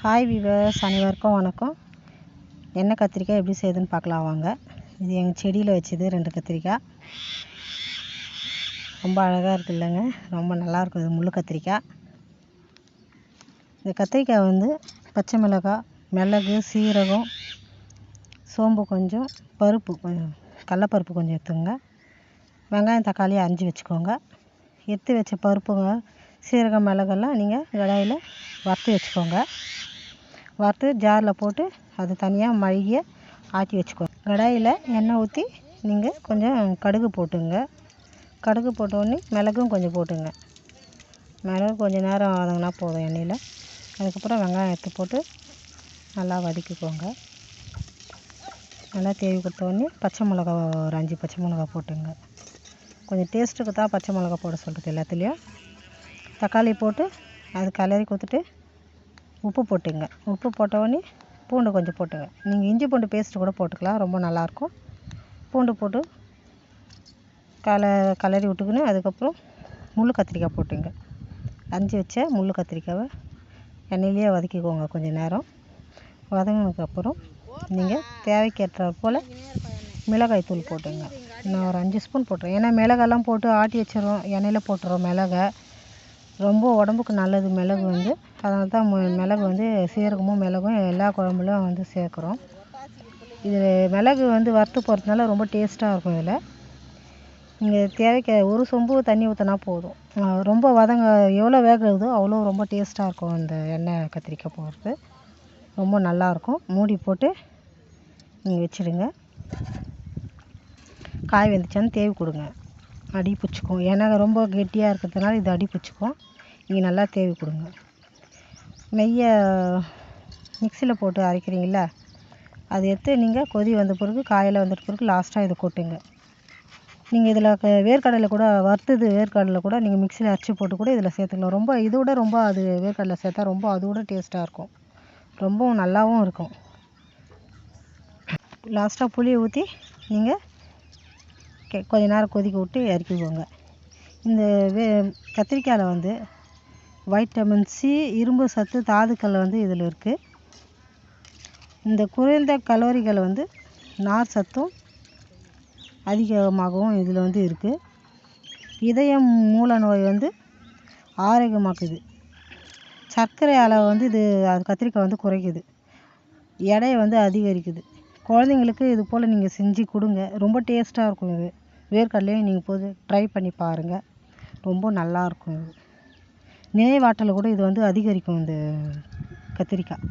Hi viewers, அனைவருக்கும் வணக்கம். எண்ணெய் கத்திரிக்காய் எப்படி செய்யுதுன்னு பார்க்கலாம் வாங்க. இது எங்கள் செடியில் வச்சது 2 கத்திரிக்காய். ரொம்ப அழகாக இருக்குது இல்லைங்க, ரொம்ப நல்லாயிருக்கும். இது முள் கத்திரிக்காய். இந்த கத்திரிக்காய் வந்து பச்சை மிளகாய், மிளகு, சீரகம், சோம்பு கொஞ்சம், பருப்பு கொஞ்சம், கடலப்பருப்பு கொஞ்சம் எடுத்துங்க. வெங்காயம், தக்காளி அரிஞ்சு வச்சுக்கோங்க. எடுத்து வச்ச பருப்புங்க, சீரகம், மிளகெல்லாம் நீங்கள் கடாயில் வறுத்து வச்சுக்கோங்க. வறுத்து ஜாரில் போட்டு அது தனியாக மழுகிய ஆக்கி வச்சுக்கோங்க. கடாயில் எண்ணெய் ஊற்றி நீங்கள் கொஞ்சம் கடுகு போட்டுங்க. கடுகு போட்டோடனே மிளகும் கொஞ்சம் போட்டுங்க. மிளகு கொஞ்சம் நேரம் வதங்கினா போதும் எண்ணெயில். அதுக்கப்புறம் வெங்காயம் எடுத்து போட்டு நல்லா வதக்கிக்கோங்க. நல்லா தேவி கொடுத்தோடனே பச்சை மிளகா ஒரு 5 பச்சை மிளகா போட்டுங்க. கொஞ்சம் டேஸ்ட்டுக்கு தான் பச்சை மிளகா போட சொல்கிறது எல்லாத்துலேயும். தக்காளி போட்டு அது கிளறி கொடுத்துட்டு உப்பு போட்டுங்க. உப்பு போட்டோடனே பூண்டு கொஞ்சம் போட்டுங்க. நீங்கள் இஞ்சி பூண்டு பேஸ்ட்டு கூட போட்டுக்கலாம், ரொம்ப நல்லாயிருக்கும். பூண்டு போட்டு கிளறி விட்டுக்குன்னு அதுக்கப்புறம் முள் கத்திரிக்காய் போட்டுங்க. அரிஞ்சு வச்ச முள் கத்திரிக்காவை எண்ணெயிலேயே வதக்கிக்கோங்க. கொஞ்சம் நேரம் வதங்கினதுக்கப்புறம் நீங்கள் தேவைக்கேற்ற போல் மிளகாய் தூள் போட்டுங்க. நான் ஒரு 5 ஸ்பூன் போட்டுறேன். ஏன்னா மிளகெல்லாம் போட்டு ஆட்டி வச்சிடுறோம், எண்ணெயில் போட்டுறோம். மிளகை ரொம்ப உடம்புக்கு நல்லது மிளகு வந்து. அதனால தான் மிளகு வந்து சீரகமும் மிளகும் எல்லா குழம்புலையும் வந்து சேர்க்குறோம். இது மிளகு வந்து வறுத்து போகிறதுனால ரொம்ப டேஸ்ட்டாக இருக்கும். இதில் நீங்கள் தேவைக்கு ஒரு சொம்பு தண்ணி ஊற்றினா போதும். ரொம்ப எவ்வளோ வேகுதோ அவ்வளோ ரொம்ப டேஸ்ட்டாக இருக்கும். இந்த எண்ணெய் கத்திரிக்காய் போடுறது ரொம்ப நல்லாயிருக்கும். மூடி போட்டு நீங்கள் வச்சுடுங்க. காய் வெந்துச்சான்னு தேவி கொடுங்க. அடி பிடிச்சிக்கும். ஏன்னா ரொம்ப கெட்டியாக இருக்கிறதுனால இது அடி பிடிச்சிக்கும். நீங்கள் நல்லா தேவி கொடுங்க. நெய்யை மிக்சியில் போட்டு அரைக்கிறீங்களா, அது எடுத்து நீங்கள் கொதி வந்த பிறகு, காயில் வந்துட்ட பிறகு லாஸ்ட்டாக இதை கொட்டுங்க. நீங்கள் இதில் வேர்க்கடலை கூட வறுத்தது வேர்க்கடலை கூட நீங்கள் மிக்சியில் அரைச்சி போட்டு கூட இதில் சேர்த்துக்கலாம். ரொம்ப இதோட ரொம்ப அது வேர்க்கடலை சேர்த்தா ரொம்ப அதோட டேஸ்ட்டாக இருக்கும். ரொம்பவும் நல்லாவும் இருக்கும். லாஸ்ட்டாக புளியை ஊற்றி நீங்கள் கொஞ்ச நேரம் கொதிக்க விட்டு இறக்கிக்கோங்க. இந்த கத்திரிக்காயில் வந்து வைட்டமின் சி, இரும்பு சத்து, தாதுக்கள் வந்து இதில் இருக்குது. இந்த குறைந்த கலோரிகள் வந்து நார் சத்தும் அதிகமாகவும் இதில் வந்து இருக்குது. இதயம் மூல நோய் வந்து ஆரோக்கியமாக்குது. சர்க்கரை அளவு வந்து இது கத்திரிக்காய் வந்து குறைக்குது. எடையை வந்து அதிகரிக்குது. குழந்தைங்களுக்கு இது போல் நீங்கள் செஞ்சு கொடுங்க. ரொம்ப டேஸ்ட்டாக இருக்கும். இது வேர்க்கடலையும் நீங்கள் போது ட்ரை பண்ணி பாருங்கள். ரொம்ப நல்லாயிருக்கும். இது நினைவாற்றலை கூட இது வந்து அதிகரிக்கும் இந்த கத்திரிக்காய்.